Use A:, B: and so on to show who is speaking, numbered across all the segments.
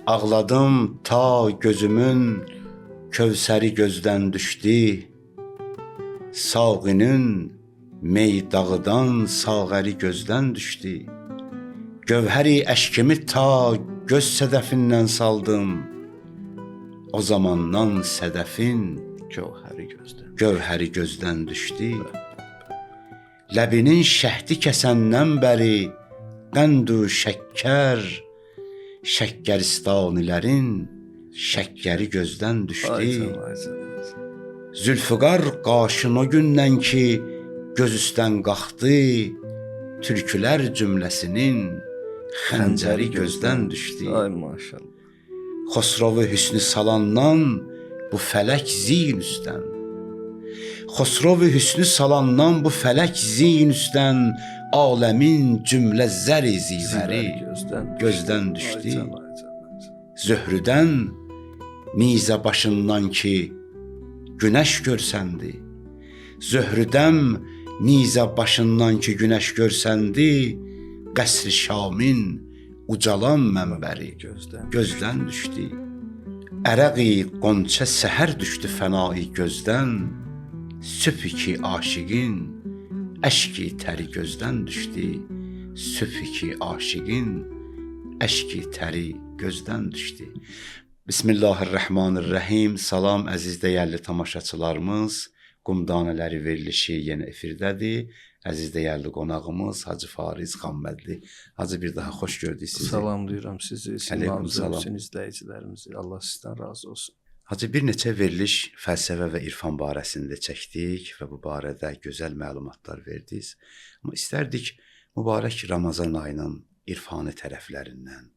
A: Ağladım ta gözümün kövsəri gözdən düşdü. Sağının meydağıdan sağəri gözdən düşdü. Gövhəri əşkimi ta göz sədəfindən saldım. O zamandan sədəfin gövhəri gözdən düşdü. Ləbinin şəhdi kəsəndən bəri qənd-ü şəkkər, şəkkəristanilərin şəkkəri gözdən düşdü. Zülfüqar qaşın o gündən ki göz üstdən qalxdı, türkülər cümləsinin xəncəri gözdən düşdü.
B: Ay maşallah.
A: Xosrovu hüsnü salandan bu fələk zin üstdən. Xosrovu hüsnü salandan bu fələk zin üstdən aləmin cümlə zəri zivəri gözdən düşdü. Zöhrüdən nizə başından ki günəş görsəndi. Zöhrüdən nizə başından ki günəş görsəndi, qəsr-i Şamin ucalan mənbəri gözdən düşdü. Ərəqi qonça səhər düşdü fənai gözdən, sübh ki aşiqin əşki təri gözdən düşdü. Sübh ki aşiqin əşki təri gözdən düşdü. Bismillahirrahmanirrahim. Salam əziz dəyərli tamaşaçılarımız. Qum Danələri verilişi yenə efirdədir. Əziz dəyərli qonağımız Hacı Fariz Xanbədli. Hacı, bir daha xoş gördük sizi.
B: Salamlayıram sizi,
A: Aleyküm salam.
B: bütün izləyicilərimizi. Allah sizdən razı olsun.
A: Hacı, bir neçə veriliş fəlsəfə və irfan barəsində çəkdik və bu barədə gözəl məlumatlar verdiniz. Amma istərdik mübarək Ramazan ayının irfani tərəflərindən,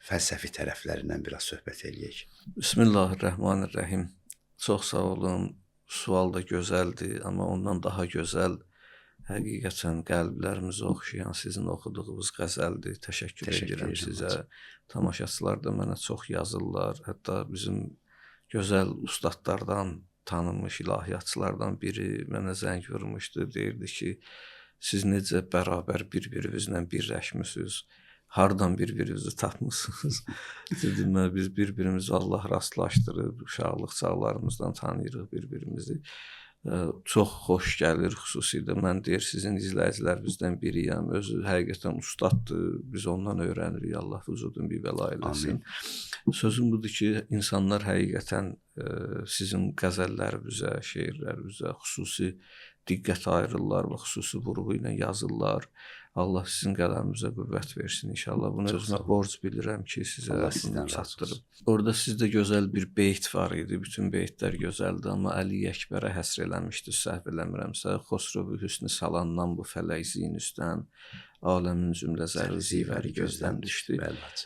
A: fəlsəfi tərəflərindən biraz söhbət eləyək.
B: Bismillahirrahmanirrahim. Çox sağ olun. Sual da gözəldir, amma ondan daha gözəl həqiqətən qəlblərimizi oxşayan sizin oxuduğunuz qəzəldir. Təşəkkür edirəm sizə. Tamaşaçılar da mənə çox yazırlar. Hətta bizim gözəl ustadlardan, tanınmış ilahiyyatçılardan biri mənə zəng vurmuşdu. Deyirdi ki, siz necə bərabər bir-birinizlə birləşmisiniz? Hardan bir-birinizi tapmısınız? Dedim, biz bir-birimizi Allah rastlaşdırıb, uşaqlıq çağlarımızdan tanıyırıq bir-birimizi. Çox xoş gəlir, xüsusilə mən deyir, sizin izləyicilərinizdən biriyəm. Özü həqiqətən ustaddır, biz ondan öyrənirik. Allah vücudun bir bəla eləsin. Sözüm budur ki, insanlar həqiqətən sizin qəzəllərinizə, şeirlərinizə xüsusi diqqət ayırırlar və xüsusi vurğu ilə yazırlar. Allah sizin qələminizə qüvvət versin inşallah. Bunu özümə borc bilirəm ki, sizə çatdırıb. Orada sizdə gözəl bir beyt var idi. Bütün beytlər gözəldir, amma Əli Əkbərə həsr eləmişdi, səhv eləmirəmsə. Xosrovu hüsnü salandan bu fələk zin üstdən, aləmin cümlə zəri zivəri gözdən düşdü.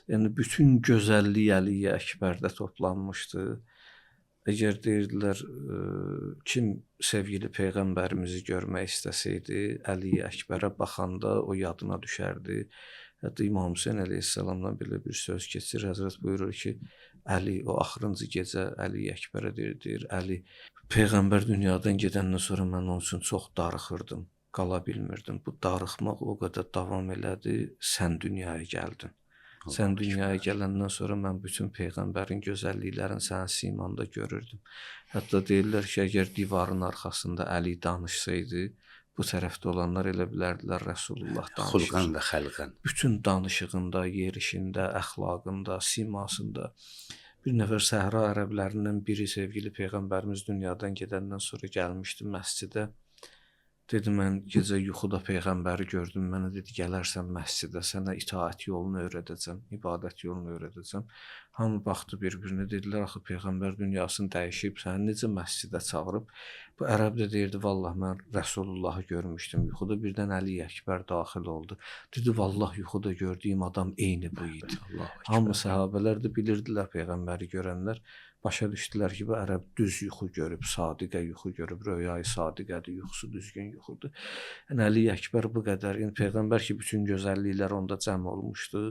B: Yəni bütün gözəllik Əli Əkbərdə toplanmışdı. Əgər deyirdilər, kim sevgili Peyğəmbərimizi görmək istəsəydi, Əli Əkbərə baxanda o yadına düşərdi. Hətta İmam Hüseyn əleyhissalamdan belə bir söz keçir. Həzrət buyurur ki, Əli o axırıncı gecə Əli Əkbərə deyir, Əli, Peyğəmbər dünyadan gedəndən sonra mən onun üçün çox darıxırdım, qala bilmirdim. Bu darıxmaq o qədər davam elədi, sən dünyaya gəldin. Sən dünyaya gələndən sonra mən bütün Peyğəmbərin gözəlliklərini sənin simanda görürdüm. Hətta deyirlər ki, əgər divarın arxasında Əli danışsaydı, bu tərəfdə olanlar elə bilərdilər Rəsulullah danışır.
A: Xulqan və xəlqən.
B: Bütün danışığında, yerişində, əxlaqında, simasında. Bir nəfər səhra ərəblərindən biri sevgili Peyğəmbərimiz dünyadan gedəndən sonra gəlmişdi məscidə. Dedi, mən gecə yuxuda Peyğəmbəri gördüm, mənə dedi, gələrsən məscidə, sənə itaət yolunu öyrədəcəm, ibadət yolunu öyrədəcəm. Hamı baxdı bir-birinə, dedilər, axı Peyğəmbər dünyasını dəyişib, səni necə məscidə çağırıb? Bu ərəb də deyirdi, vallah mən Rəsulullahı görmüşdüm, yuxuda birdən Əli Əkbər daxil oldu. Dedi, vallah yuxuda gördüyüm adam eyni bu idi. Hamı səhabələr də bilirdilər Peyğəmbəri görənlər. Başa düşdülər ki, bu ərəb düz yuxu görüb, sadiqə yuxu görüb, röyayı sadiqədir, yuxusu düzgün yuxudur. Yəni Əli Əkbər bu qədər, yəni Peyğəmbər ki, bütün gözəlliklər onda cəm olmuşdu.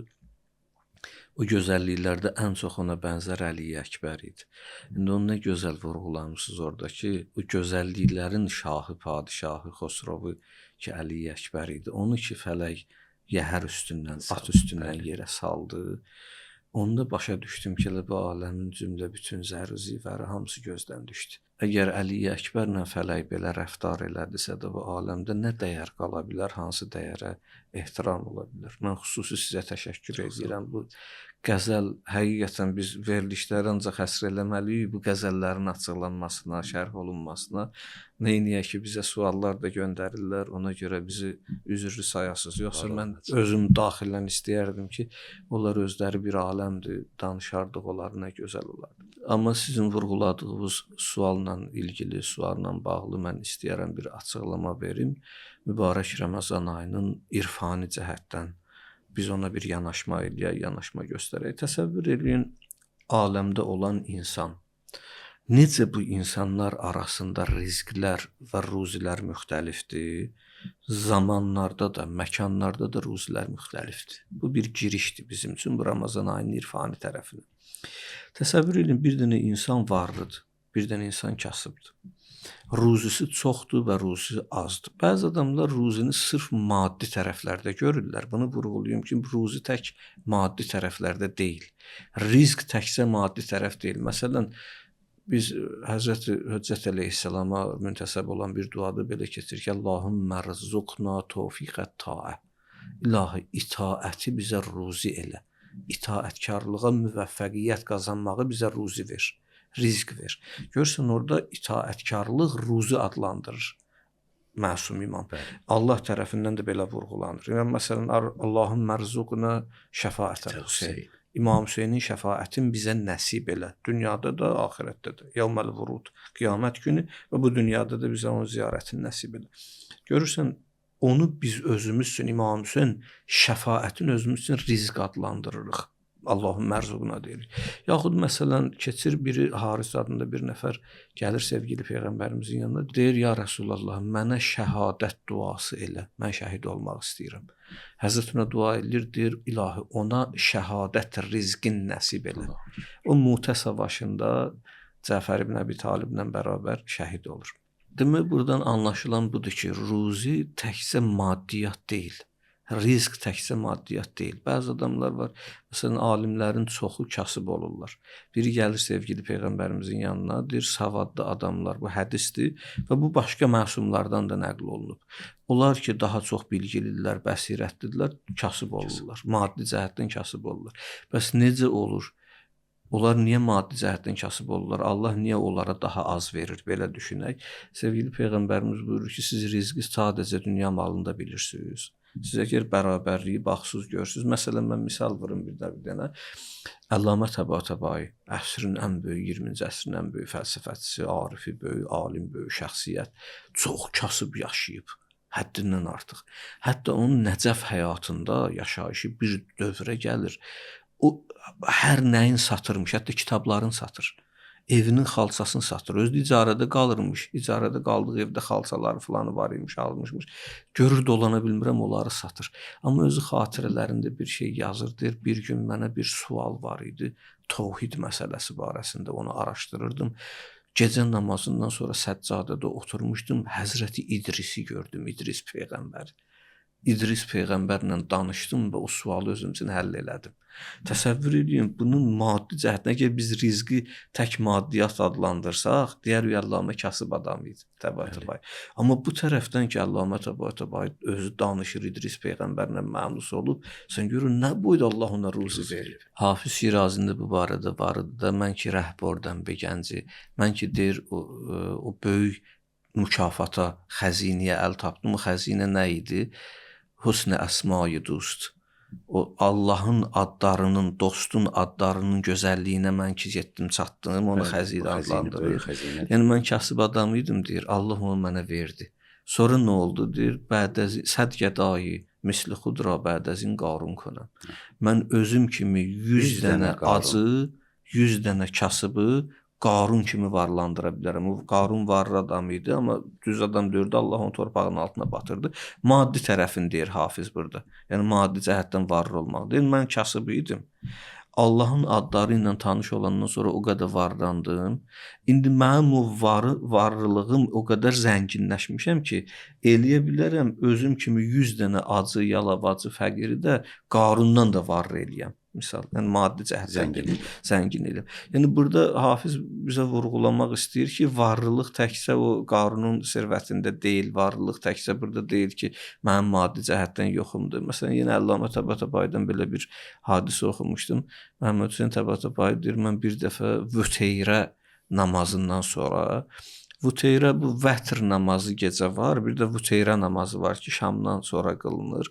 B: O gözəlliklərdə ən çox ona bənzər Əli Əkbər idi. İndi onu nə gözəl vurğulamısınız orada ki, o gözəlliklərin şahı, padişahı, Xosrovu ki, Əli Əkbər idi. Onu ki, fələk yəhər üstündən, at üstündən yerə saldı. onda başa düşdüm ki, bu aləmin cümlə bütün zərri-zivəri hamısı gözdən düşdü. Əgər Əli Əkbərlə fələk belə rəftar elədisə də bu aləmdə nə dəyər qala bilər, hansı dəyərə ehtiram ola bilər. Mən xüsusi sizə təşəkkür edirəm. Bu qəzəl həqiqətən biz verilişləri ancaq həsr eləməliyik. Bu qəzəllərin açıqlanmasına, şərh olunmasına. Neyniyək ki, bizə suallar da göndərirlər. Ona görə bizi üzrlü sayasınız. Yoxsa mən özüm daxilən istəyərdim ki, onlar özləri bir aləmdir, danışardıq onları, nə gözəl olardı. Amma sizin vurğuladığınız sualla ilgili, sualla bağlı mən istəyərəm bir açıqlama verim. Mübarək Ramazan ayının irfani cəhətdən biz ona bir yanaşma eləyək, yanaşma göstərək. Təsəvvür edin, aləmdə olan insan. Necə bu insanlar arasında rizqlər və ruzilər müxtəlifdir, zamanlarda da, məkanlarda da ruzilər müxtəlifdir. Bu bir girişdir bizim üçün bu Ramazan ayının irfani tərəfinə. Təsəvvür edin, bir dənə insan varlıdır, bir dənə insan kasıbdır. Ruzisi çoxdur və ruzisi azdır. Bəzi adamlar ruzini sırf maddi tərəflərdə görürlər. Bunu vurğulayım ki, ruzi tək maddi tərəflərdə deyil. Rizq təkcə maddi tərəf deyil. Məsələn, biz Həzrəti Höccət əleyhissalama müntəsəb olan bir duada belə keçir ki, Allahümmə rzuqna tövfiqət taə. İlahi, itaəti bizə ruzi elə. İtaətkarlığa müvəffəqiyyət qazanmağı bizə ruzi ver. Rizq ver. Görürsən, orada itaətkarlıq ruzi adlandırır məsum imam. Allah tərəfindən də belə vurğulanır. Yəni, məsələn, Allahın mərzuquna şəfaətən Hüseyin. İmam Hüseynin şəfaətin bizə nəsib elə. Dünyada da, ahirətdə də. Yevməl vurud, qiyamət günü və bu dünyada da bizə onun ziyarətini nəsib elə. Görürsən, onu biz özümüz üçün, İmam Hüseyin şəfaətin özümüz üçün rizq adlandırırıq. Allahın mərzuquna deyirik. Yaxud məsələn, keçir biri, Haris adında bir nəfər gəlir sevgili Peyğəmbərimizin yanına, deyir, ya Rəsulallah, mənə şəhadət duası elə, mən şəhid olmaq istəyirəm. Həzrət ona dua edir, deyir, ilahi, ona şəhadət rizqin nəsib elə. O Mutə savaşında Cəfər ibn Əbi Taliblə bərabər şəhid olur. Demək, buradan anlaşılan budur ki, ruzi təkcə maddiyyat deyil. Rizq təkcə maddiyyat deyil. Bəzi adamlar var, məsələn, alimlərin çoxu kasıb olurlar. Biri gəlir sevgili Peyğəmbərimizin yanına, deyir, savadlı adamlar, bu hədisdir və bu başqa məsumlardan da nəql olunub. Onlar ki, daha çox bilgilidirlər, bəsirətlidirlər, kasıb olurlar. Maddi cəhətdən kasıb olurlar. Bəs necə olur? Onlar niyə maddi cəhətdən kasıb olurlar? Allah niyə onlara daha az verir? Belə düşünək. Sevgili Peyğəmbərimiz buyurur ki, siz rizqi sadəcə dünya malında bilirsiniz. Siz əgər bərabərliyi baxsız görürsünüz. Məsələn, mən misal vurum bir dənə. Əllamə Təbatəbai, əsrin ən böyük, 20-ci əsrin ən böyük fəlsəfəçisi, arifi böyük, alim böyük şəxsiyyət, çox kasıb yaşayıb, həddindən artıq. Hətta onun Nəcəf həyatında yaşayışı bir dövrə gəlir. O, hər nəyin satırmış, hətta kitablarını satır. Evinin xalçasını satır. Özü icarədə qalırmış. İcarədə qaldığı evdə xalçaları falanı var imiş, almışmış. Görür dolana bilmirəm, onları satır. Amma özü xatirələrində bir şey yazır. Deyir, bir gün mənə bir sual var idi. Təvhid məsələsi barəsində onu araşdırırdım. Gecə namazından sonra səccadədə oturmuşdum. Həzrəti İdrisi gördüm, İdris Peyğəmbər. İdris Peyğəmbərlə danışdım və o sualı özüm üçün həll elədim. Təsəvvür edin, bunun maddi cəhətdən ki, biz rizqi tək maddiyyat adlandırsaq, deyər Əllamə kasıb adam idi, Təbatəbai. Amma bu tərəfdən ki, Əllamə Təbatəbai özü danışır, İdris Peyğəmbərlə məmnus olub, sən görün, nə boyda Allah ona ruzi verib. Hafiz Şirazində bu barədə var idi da, mən ki, rəhbərdən bir gənci, mən ki, deyir, o böyük mükafata, xəzinəyə əl tapdım, o xəzinə nə idi? Husn-i əsma-i dost. O Allahın adlarının, dostun adlarının gözəlliyinə mən ki getdim, çatdım, onu xəzinə adlandırır. Yəni mən kasıb adam idim, deyir, Allah onu mənə verdi. Sonra nə oldu, deyir, sədqədayı, misli xudra bədəzin qarun konam. Mən özüm kimi 100 dənə acı, 100 dənə kasıbı Qarun kimi varlandıra bilərəm. O Qarun varlı adam idi, amma düz adam dördü, Allah onu torpağın altına batırdı. Maddi tərəfini deyir Hafiz burada. Yəni maddi cəhətdən varlı olmaq deyir. Mən kasıb idim. Allahın adları ilə tanış olandan sonra o qədər varlandım. İndi mənim o varlılığım o qədər zənginləşmişəm ki, eləyə bilərəm özüm kimi 100 dənə acı, yalavacı, fəqiri də Qarundan da varlı eləyəm. misal. Yəni maddi cəhətdən
A: Zənginlik.
B: zənginlik. Yəni burada Hafiz bizə vurğulamaq istəyir ki, varlılıq təkcə o Qarunun sərvətində deyil, varlılıq təkcə burada deyil ki, mənim maddi cəhətdən yoxumdur. Məsələn, yenə Əllamə Təbətəbaydan belə bir hadisə oxumuşdum. Məhəmməd Hüseyn Təbətəbay deyir, mən bir dəfə vüteyrə namazından sonra vüteyrə bu vətr namazı gecə var, bir də vüteyrə namazı var ki, şamdan sonra qılınır.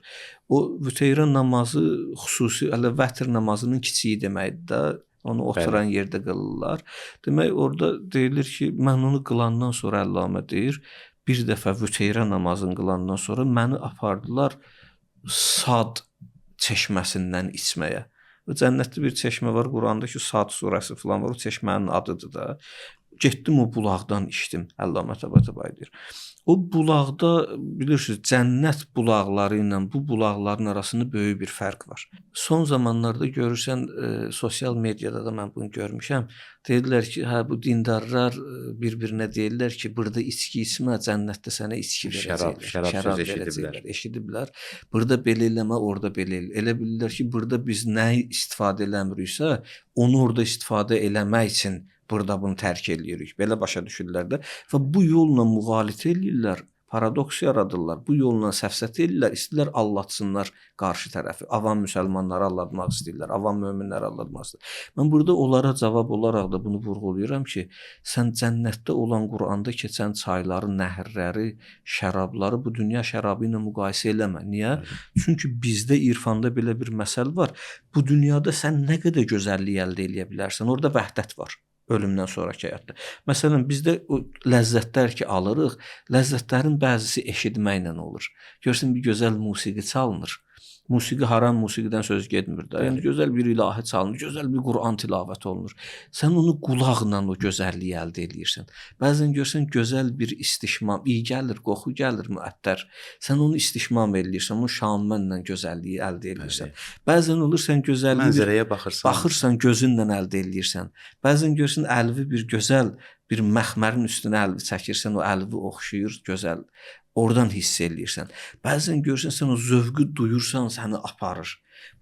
B: O vüteyrə namazı xüsusi hələ vətr namazının kiçiyi deməkdir də. Onu oturan yerdə qılırlar. Demək orada deyilir ki, mən onu qılandan sonra Əllamə deyir, bir dəfə vüteyrə namazını qılandan sonra məni apardılar Sad çeşməsindən içməyə. Və cənnətdə bir çeşmə var, Quranda ki, Sad surəsi falan var, o çeşmənin adıdır da. Getdim o bulaqdan içdim, Əllamə Təbətəbay deyir. O bulaqda bilirsiniz, cənnət bulaqları ilə bu bulaqların arasında böyük bir fərq var. Son zamanlarda görürsən, sosial mediada da mən bunu görmüşəm. Deyirlər ki, hə bu dindarlar bir-birinə deyirlər ki, burada içki içmə, cənnətdə sənə içki verəcəklər.
A: Şərab eşidiblər.
B: Eşidiblər. Burada belə eləmə, orada belə elə. Elə bilirlər ki, burada biz nəyi istifadə eləmiriksə, onu orada istifadə eləmək üçün burada bunu tərk eləyirik. Belə başa düşürlər də və bu yolla müğalitə eləyirlər, paradoks yaradırlar. Bu yolla səfsət eləyirlər, istəyirlər allatsınlar qarşı tərəfi. Avam müsəlmanları aldatmaq istəyirlər, avam möminləri aldatmaq istəyirlər. Mən burada onlara cavab olaraq da bunu vurğulayıram ki, sən cənnətdə olan Quranda keçən çayları, nəhərləri, şərabları bu dünya şərabı ilə müqayisə eləmə. Niyə? Çünki bizdə irfanda belə bir məsəl var. Bu dünyada sən nə qədər gözəllik əldə edə bilərsən, orada vəhdət var. Ölümdən sonrakı həyatda. Məsələn, bizdə o ləzzətlər ki alırıq, ləzzətlərin bəzisi eşitməklə olur. Görürsən, bir gözəl musiqi çalınır. Musiqi haram musiqidən söz getmir də. Yəni gözəl bir ilahi çalınır, gözəl bir Quran tilavəti olunur. Sən onu qulaqla o gözəlliyi əldə edirsən. Bəzən görsən gözəl bir istişmam, iyi gəlir, qoxu gəlir, müəttər. Sən onu istişmam edirsən, onu şamənlə gözəlliyi əldə edirsən. Bəzən olur sən gözəlliyi
A: mənzərəyə baxırsan,
B: gözünlə əldə edirsən. Bəzən görsən əlvi bir gözəl bir məxmərin üstünə əlvi çəkirsən, o əlvi oxşuyur, gözəl. Oradan hiss eləyirsən. Bəzən görürsən, sən o zövqü duyursan, səni aparır.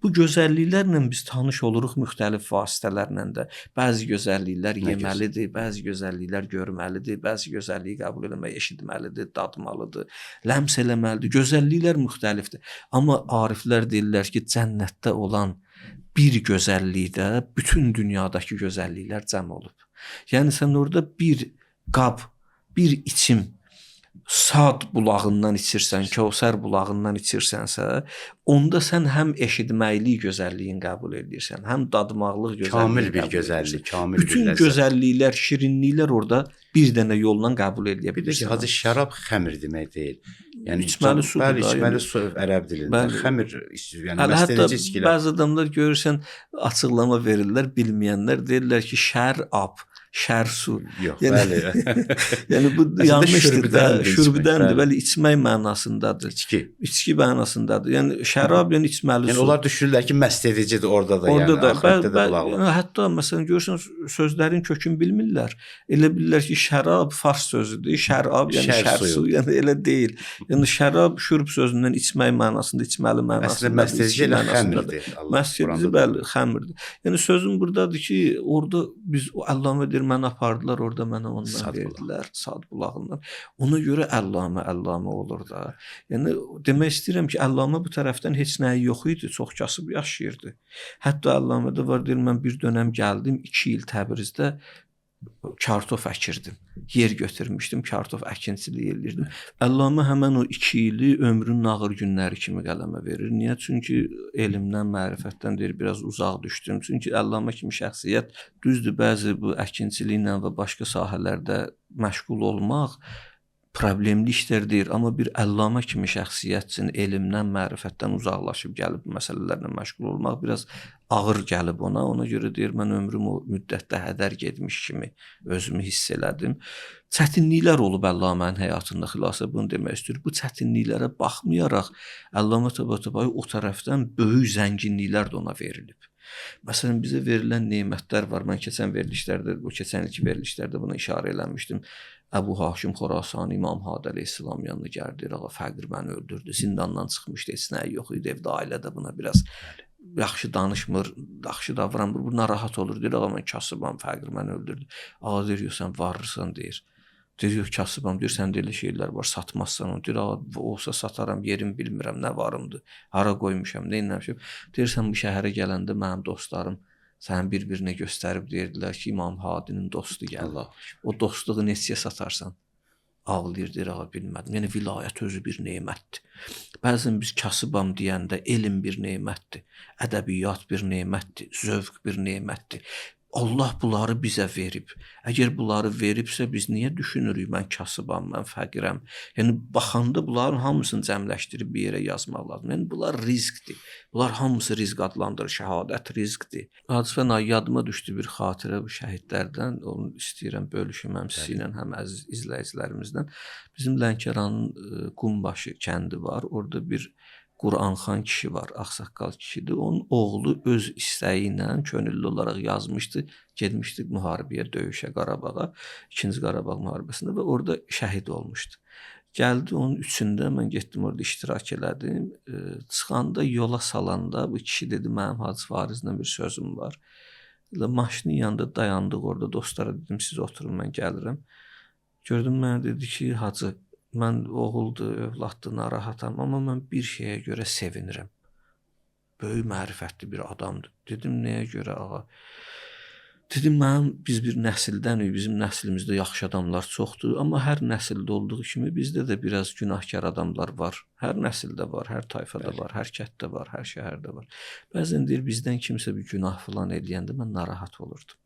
B: Bu gözəlliklərlə biz tanış oluruq müxtəlif vasitələrlə də. Bəzi gözəlliklər yeməlidir, bəzi gözəlliklər görməlidir, bəzi gözəlliyi qəbul etmək, eşitməlidir, dadmalıdır, ləms eləməlidir. Gözəlliklər müxtəlifdir. Amma ariflər deyirlər ki, cənnətdə olan bir gözəllikdə bütün dünyadakı gözəlliklər cəm olub. Yəni sən orada bir qab, bir içim Sad bulağından içirsən, Kəvsər bulağından içirsənsə, onda sən həm eşitməklik gözəlliyin qəbul edirsən, həm dadmaqlıq gözəlliyi
A: kamil bir gözəllik, kamil bir
B: bütün
A: ləzzət.
B: gözəlliklər, şirinliklər orada bir dənə yolla qəbul edə bilirsən.
A: Hacı şərab xəmir demək deyil. Yəni
B: içməli sudur.
A: Bəli, içməli su ərəb dilində.
B: Bəli.
A: Xəmir, yəni məst edici içkilər.
B: Bəzi adamlar görürsən açıqlama verirlər, bilməyənlər deyirlər ki, şərab, şər su.
A: Yox, bəli.
B: Yəni bu yanlışdır da,
A: şürbüdəndir,
B: şürbüdəndir, bəli, içmək mənasındadır.
A: İçki
B: mənasındadır. Yəni şərab, yəni içməli su.
A: Yəni onlar düşünürlər ki, məst edicidir orada da,
B: orada
A: yəni axirətdə də bulaqlar.
B: Yəni, hətta məsələn görürsən sözlərin kökünü bilmirlər. Elə bilirlər ki, şərab fars sözüdür, şərab yəni şər su, yəni elə deyil. Yəni şərab şürb sözündən içmək mənasında, içməli mənasında.
A: Əslində məst edici elə xəmirdir.
B: Məst edici bəli, xəmirdir. Yəni sözüm burdadır ki, orada biz Əllamə deyir, məni apardılar, orada mənə ondan verdilər, Sad bulağından. Ona görə Əllamə olur da. Yəni demək istəyirəm ki, Əllamə bu tərəfdən heç nəyi yox idi, çox kasıb yaşayırdı. Hətta Əllamədə var, deyir, mən bir dönəm gəldim, 2 il Təbrizdə kartof əkirdim. Yer götürmüşdüm, kartof əkinçiliyi eləyirdim. Əllamə həmən o 2 ili ömrünün ağır günləri kimi qələmə verir. Niyə? Çünki elmdən, mərifətdən deyir, biraz uzaq düşdüm. Çünki Əllamə kimi şəxsiyyət düzdür, bəzi bu əkinçiliklə və başqa sahələrdə məşğul olmaq problemli işlər deyir, amma bir Əllamə kimi şəxsiyyət üçün elmdən, mərifətdən uzaqlaşıb gəlib bu məsələlərlə məşğul olmaq biraz ağır gəlib ona. Ona görə deyir, mən ömrüm o müddətdə hədər getmiş kimi özümü hiss elədim. Çətinliklər olub Əllamənin həyatında, xülasə bunu demək istəyir. Bu çətinliklərə baxmayaraq Əllamə Təbətəbai o tərəfdən böyük zənginliklər də ona verilib. Məsələn, bizə verilən nemətlər var. Mən keçən ilki verilişlərdə buna işarə eləmişdim. Əbu Haşim Xorasani İmam Hadi əleyhissalam yanına gəldi, ağa fəqir məni öldürdü, zindandan çıxmışdı, heç nəyi yox idi, evdə ailədə buna biraz yaxşı danışmır, yaxşı davranmır, bu narahat olur. Deyir, ağa mən kasıbam, fəqir məni öldürdü. Ağa deyir, yox sən varırsan deyir. Deyir, yox kasıbam, deyir, səndə elə şeylər var, satmazsan onu. Deyir, ağa olsa sataram, yerim bilmirəm, nə varımdır, hara qoymuşam, nə etmişəm. Deyir, sən bu şəhərə gələndə mənim dostlarım sənin bir-birinə göstərib deyirdilər ki, İmam Hadinin dostu gəlir.
A: Allah.
B: O dostluğu neçəyə satarsan? Ağlayır, deyir, ağa bilmədim. Yəni vilayət özü bir nemətdir. Bəzən biz kasıbam deyəndə elm bir nemətdir, ədəbiyyat bir nemətdir, zövq bir nemətdir. Allah bunları bizə verib. Əgər bunları veribsə biz niyə düşünürük mən kasıbam, mən fəqirəm? Yəni baxanda bunların hamısını cəmləşdirib bir yerə yazmaq lazım. Yəni bunlar rizqdir. Bunlar hamısı rizq adlandırır, şəhadət rizqdir. Hadisədən yadıma düşdü bir xatirə bu şəhidlərdən. Onu istəyirəm bölüşüm həm sizlə, həm əziz izləyicilərimizlə. Bizim Lənkəranın Qumbaşı kəndi var. Orada bir Quranxan kişi var, ağsaqqal kişidir. Onun oğlu öz istəyi ilə könüllü olaraq yazmışdı. Getmişdi müharibəyə, döyüşə Qarabağa, 2-ci Qarabağ müharibəsində və orada şəhid olmuşdu. Gəldi onun üçündə mən getdim orada iştirak elədim. Çıxanda yola salanda bu kişi dedi mənim Hacı Farizlə bir sözüm var. Elə maşının yanında dayandıq orada dostlara dedim siz oturun mən gəlirəm. Gördüm mənə dedi ki Hacı mən oğuldur, övladdır, narahatam, amma mən bir şeyə görə sevinirəm. Böyük mərifətli bir adamdır. Dedim, nəyə görə ağa? Dedim, biz bir nəsildənik, bizim nəslimizdə yaxşı adamlar çoxdur, amma hər nəsildə olduğu kimi bizdə də biraz günahkar adamlar var. Hər nəsildə var, hər tayfada var, hər kətdə var, hər şəhərdə var. Bəzən deyir, bizdən kimsə bir günah falan eləyəndə mən narahat olurdum.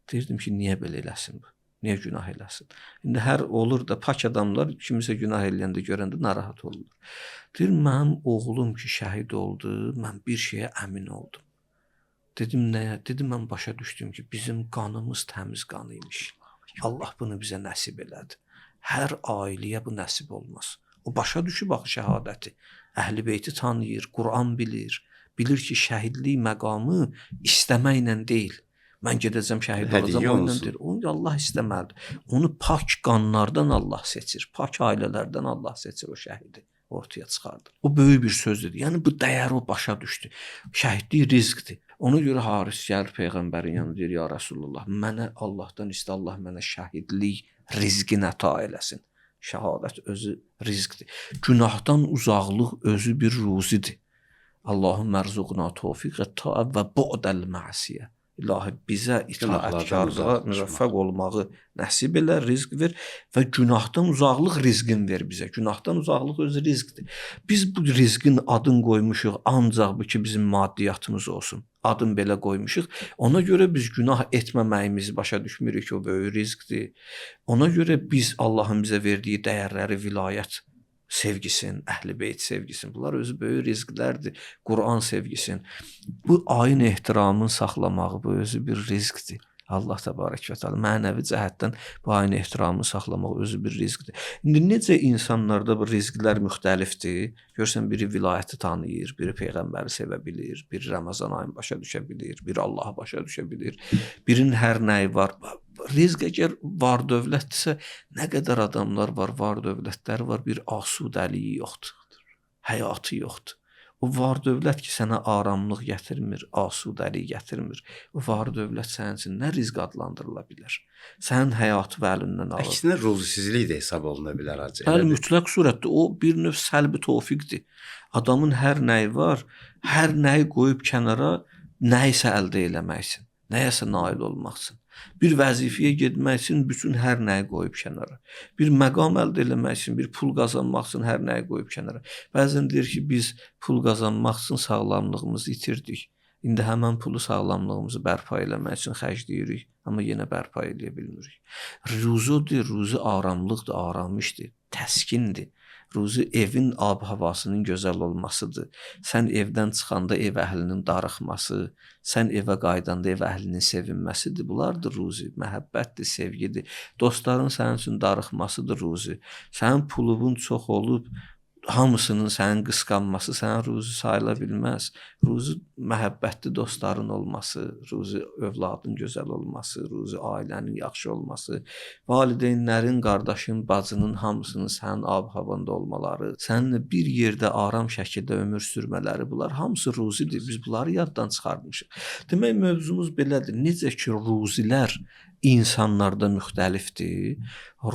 B: Deyirdim ki, niyə belə eləsin bu? Niyə günah eləsin? İndi hər olur da pak adamlar kimisə günah eləyəndə görəndə narahat olurlar. Deyir, mənim oğlum ki şəhid oldu, mən bir şeyə əmin oldum. Dedim, nəyə? Dedim, mən başa düşdüm ki, bizim qanımız təmiz qan imiş. Allah bunu bizə nəsib elədi. Hər ailəyə bu nəsib olmaz. O başa düşüb axı şəhadəti. Əhl-i Beyti tanıyır, Quran bilir. Bilir ki, şəhidlik məqamı istəməklə deyil. Mən gedəcəm şəhid olacam, ondan deyir. Onu Allah istəməlidir. Onu pak qanlardan Allah seçir. Pak ailələrdən Allah seçir o şəhidi. Ortaya çıxardır. O böyük bir sözdür. Yəni bu dəyəri o başa düşdü. Şəhidlik rizqdir. Ona görə Haris gəlir Peyğəmbərin yanına deyir, ya Rasulullah, mənə Allahdan istə, Allah mənə şəhidlik rizqin əta eləsin. Şəhadət özü rizqdir. Günahdan uzaqlıq özü bir ruzidir. Allahum mərzuqna tövfiq və bu'dəl məsiyə. İlahi bizə itaətkarlığa müvəffəq olmağı nəsib elə, rizq ver və günahdan uzaqlıq rizqin ver bizə. Günahdan uzaqlıq özü rizqdir. Biz bu rizqin adını qoymuşuq ancaq bu ki bizim maddiyyatımız olsun. Adını belə qoymuşuq. Ona görə biz günah etməməyimizi başa düşmürük ki, o böyük rizqdir. Ona görə biz Allahın bizə verdiyi dəyərləri, vilayət sevgisin, Əhl-i Beyt sevgisin. Bunlar özü böyük rizqlərdir. Quran sevgisin. Bu ayın ehtiramını saxlamağı, bu özü bir rizqdir. Allah təbarək və təala mənəvi cəhətdən bu ayın ehtiramını saxlamaq özü bir rizqdir. İndi necə insanlarda bu rizqlər müxtəlifdir? Görsən biri vilayəti tanıyır, biri peyğəmbəri sevə bilir, biri Ramazan ayını başa düşə bilir, biri Allahı başa düşə bilir. Birinin hər nəyi var. Rizq əgər var dövlətdirsə, nə qədər adamlar var dövlətləri var, bir asudəliyi yoxdur. Həyatı yoxdur. O var dövlət ki, sənə aramlıq gətirmir, asudəlik gətirmir. O var dövlət sənin üçün nə rizq adlandırıla bilər? Sənin həyatı və əlindən alır.
A: Əksinə ruzisizlik də hesab oluna bilər hacı.
B: Bəli, mütləq surətdə o bir növ səlbi tövfiqdir. Adamın hər nəyi var, hər nəyi qoyub kənara, nəyisə əldə eləməksin, nəyəsə nail olmaqsın. Bir vəzifəyə getmək üçün bütün hər nəyi qoyub kənara. Bir məqam əldə etmək üçün, bir pul qazanmaq üçün hər nəyi qoyub kənara. Bəzən deyir ki, biz pul qazanmaq üçün sağlamlığımızı itirdik. İndi həmən pulu sağlamlığımızı bərpa eləmək üçün xərcləyirik, amma yenə bərpa eləyə bilmirik. Ruzudur, ruzu aramlıqdır, aramışdır, təskindir. Ruzu evin ab-havasının gözəl olmasıdır. Sən evdən çıxanda ev əhlinin darıxması, sən evə qaydanda ev əhlinin sevinməsidir. Bunlardır ruzi, məhəbbətdir, sevgidir. Dostların sənin üçün darıxmasıdır ruzi. Sənin pulun çox olub, hamısının sənin qısqanması sənə ruzi sayıla bilməz. Ruzi məhəbbətli dostların olması, ruzi övladın gözəl olması, ruzi ailənin yaxşı olması, valideynlərin, qardaşın, bacının hamısının sənin ab-havanda olmaları, səninlə bir yerdə aram şəkildə ömür sürmələri, bunlar hamısı ruzidir. Biz bunları yaddan çıxartmışıq. Demək mövzumuz belədir. Necə ki ruzilər insanlarda müxtəlifdir,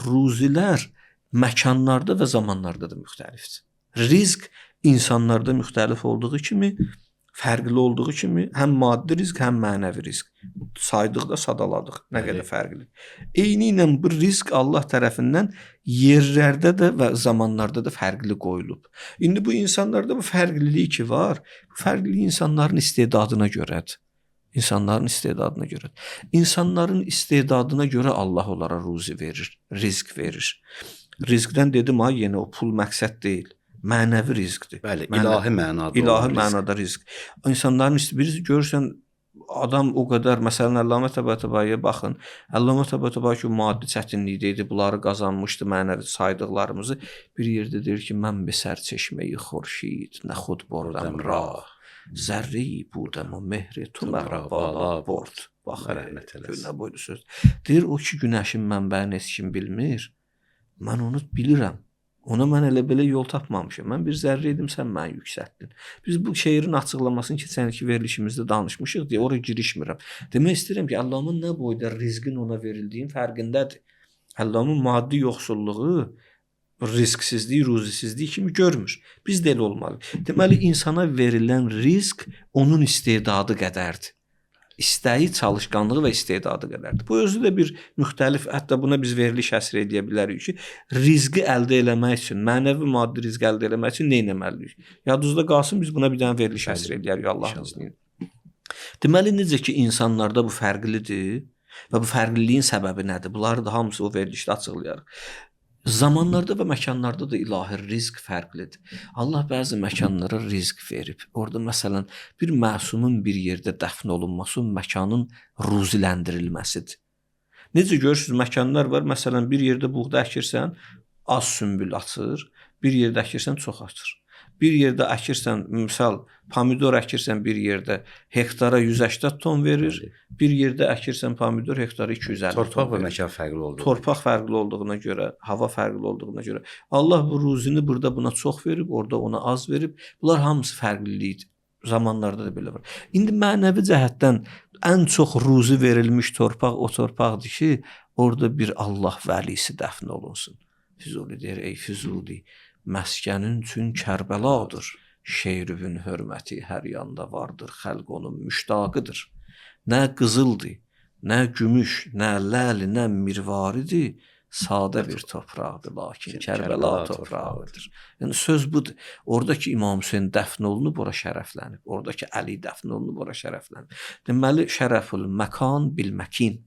B: ruzilər məkanlarda və zamanlarda da müxtəlifdir. Rizq insanlarda müxtəlif olduğu kimi, fərqli olduğu kimi, həm maddi rizq, həm mənəvi rizq. Saydıqda sadaladıq nə qədər fərqlidir. Eynilə bu rizq Allah tərəfindən yerlərdə də və zamanlarda da fərqli qoyulub. İndi bu insanlarda bu fərqlilik ki var, bu fərqlilik insanların istedadına görədir. İnsanların istedadına görə. İnsanların istedadına görə Allah onlara ruzi verir, rizq verir. Rizqdən dedim ha, yenə o pul məqsəd deyil. Mənəvi rizqdir.
A: Bəli, ilahi mənada.
B: İlahi mənada rizq. İnsanların birisi görürsən adam o qədər, məsələn Əllamə Təbətəbaiyə baxın. Əllamə Təbətəbai ki, maddi çətinlikdə idi, bunları qazanmışdı, mənəvi saydıqlarımızı bir yerdə deyir ki, mən bir sər çeşməyi xurşid, nə xud bordam rah. Zərri budam o mehri tu mərə bala bord. Bax,
A: rəhmət eləsin.
B: Nə boydu söz. Deyir o ki, günəşin mənbəyini heç kim bilmir. Mən onu bilirəm. Ona mən elə belə yol tapmamışam. Mən bir zərrə idim, sən məni yüksəltdin. Biz bu şeirin açıqlamasını keçənki verilişimizdə danışmışıq deyə oraya girişmirəm. Demək istəyirəm ki, Allahın nə boyda rizqin ona verildiyin fərqindədir. Allahın maddi yoxsulluğu rizqsizlik, ruzisizlik kimi görmür. Biz də elə olmalı. Deməli, insana verilən rizq onun istedadı qədərdir. İstəyi, çalışqanlığı və istedadı qədərdir. Bu özü də bir müxtəlif, hətta buna biz veriliş həsr edə bilərik ki, rizqi əldə eləmək üçün, mənəvi maddi rizqi əldə eləmək üçün nə etməliyik? Yadınızda qalsın, biz buna bir dənə veriliş həsr edərik Allahın izni ilə. Deməli, necə ki, insanlarda bu fərqlidir və bu fərqliliyin səbəbi nədir? Bunları da hamısı o verilişdə açıqlayarıq. Zamanlarda və məkanlarda da ilahi rizq fərqlidir. Allah bəzi məkanlara rizq verib. Orada məsələn bir məsumun bir yerdə dəfn olunması o məkanın ruziləndirilməsidir. Necə görürsünüz, məkanlar var. Məsələn bir yerdə buğda əkirsən, az sümbül açır, bir yerdə əkirsən çox açır. Bir yerdə əkirsən, misal pomidor əkirsən bir yerdə hektara 180 ton verir, bir yerdə əkirsən pomidor hektara 250 ton.
A: Torpaq və məkan fərqli olduğuna.
B: Torpaq fərqli olduğuna görə, hava fərqli olduğuna görə Allah bu ruzini burada buna çox verib, orada ona az verib. Bunlar hamısı fərqlilikdir. Zamanlarda da belə var. İndi mənəvi cəhətdən ən çox ruzi verilmiş torpaq o torpaqdır ki, orada bir Allah vəlisi dəfn olunsun. Füzuli deyir, ey Füzuli, məskənin üçün Kərbəladır. Şeirüvün hörməti hər yanda vardır, xəlq onun müştaqıdır. Nə qızıldır, nə gümüş, nə ləli, nə mirvaridir, sadə bir torpaqdır, lakin Kərbəla torpağıdır. Yəni söz budur. Oradakı İmam Hüseyn dəfn olunub, ora şərəflənib. Oradakı Əli dəfn olunub, ora şərəflənib. Deməli, şərəfül məkan bil məkin.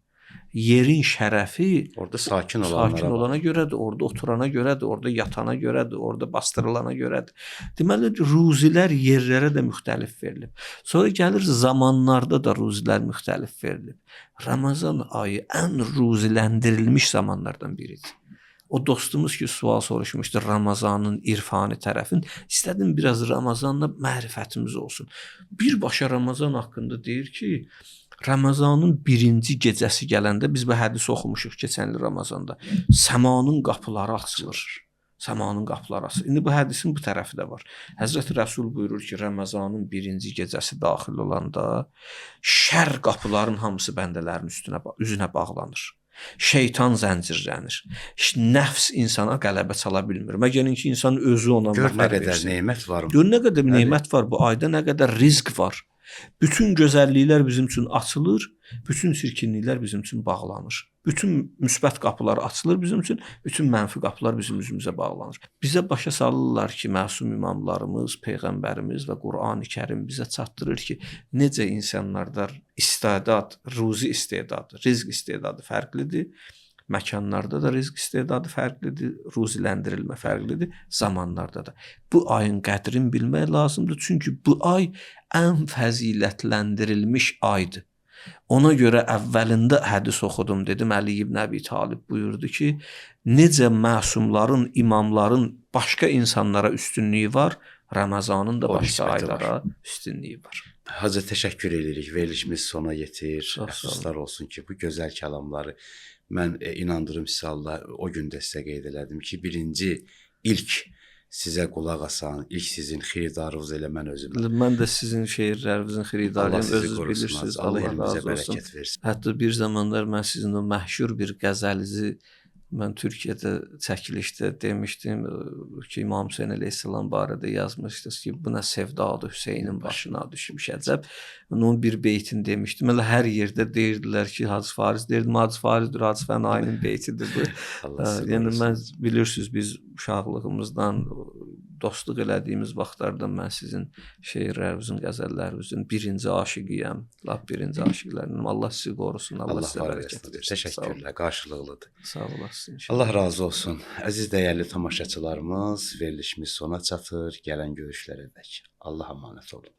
B: Yerin şərəfi
A: orada sakin
B: olana görədir, orada oturana görədir, orada yatana görədir, orada bastırılana görədir. Deməli, ruzilər yerlərə də müxtəlif verilib. Sonra gəlir zamanlarda da ruzilər müxtəlif verilib. Ramazan ayı ən ruziləndirilmiş zamanlardan biridir. O dostumuz ki, sual soruşmuşdur Ramazanın irfani tərəfin. İstədim biraz Ramazanla mərifətimiz olsun. Birbaşa Ramazan haqqında deyir ki, Ramazanın birinci gecəsi gələndə biz bu hədisi oxumuşuq keçən il Ramazanda. Səmanın qapıları açılır. Səmanın qapıları açılır. İndi bu hədisin bu tərəfi də var. Həzrəti Rəsul buyurur ki, Ramazanın birinci gecəsi daxil olanda şər qapıların hamısı bəndələrin üzünə bağlanır. Şeytan zəncirlənir. Nəfs insana qələbə çala bilmir. Məgər ki, insan özü ona
A: gör nə qədər nemət var.
B: Gör nə qədər nemət var bu ayda, nə qədər rizq var. Bütün gözəlliklər bizim üçün açılır, bütün çirkinliklər bizim üçün bağlanır. Bütün müsbət qapılar açılır bizim üçün, bütün mənfi qapılar bizim üzümüzə bağlanır. Bizə başa salırlar ki, məsum imamlarımız, Peyğəmbərimiz və Qur'an-ı Kərim bizə çatdırır ki, necə insanlarda istedad, ruzi istedadı, rizq istedadı fərqlidir. Məkanlarda da rizq istedadı fərqlidir, ruziləndirilmə fərqlidir, zamanlarda da. Bu ayın qədrini bilmək lazımdır, çünki bu ay ən fəzilətləndirilmiş aydır. Ona görə əvvəlində hədis oxudum, dedim Əli ibn Əbi Talib buyurdu ki, necə məsumların, imamların başqa insanlara üstünlüyü var, Ramazanın da
A: O
B: başqa
A: nisbəti
B: aylara üstünlüyü var.
A: Hacı təşəkkür edirik. Verilişimiz sona yetir.
B: Çox sağ olun.
A: Əfsuslar olsun ki, bu gözəl kəlamları mən inandırım sizə Allah o gün də sizə qeyd elədim ki, ilk sizə qulaq asan, ilk sizin xiridarınız elə mən özüməm.
B: Mən də sizin şeirlərinizin
A: Allah
B: xiridarıyım,
A: sizi
B: özünüz
A: qorusun.
B: bilirsiniz.
A: Allah
B: Allah
A: elinizə
B: razı olsun.
A: bərəkət versin.
B: Hətta bir zamanlar mən sizin o məşhur bir qəzəlinizi mən Türkiyədə çəkilişdə demişdim ki, İmam Hüseyn əleyhissalam barədə yazmışdınız ki, bu nə sevdadır Hüseynin başına düşmüş əcəb. Onun bir beytini demişdim. Elə hər yerdə deyirdilər ki, Hacı Fariz deyirdim, Hacı Farizdir, Hacı Fənayinin beytidir bu.
A: Allah sizi
B: Yəni
A: qorusun.
B: mən bilirsiniz biz uşaqlığımızdan dostluq elədiyimiz vaxtlarda mən sizin şeirlərinizin, qəzəllərinizin birinci aşiqiyəm. Lap birinci aşiqlərinim. Allah sizi qorusun. Allah sizə
A: var
B: bərəkət
A: etsin.
B: versin. Sağ olun.
A: Təşəkkürlər, qarşılıqlıdır.
B: Sağ olasın.
A: Allah razı olsun. Əziz dəyərli tamaşaçılarımız, verilişimiz sona çatır. Gələn görüşlərə dək. Allah əmanət olun.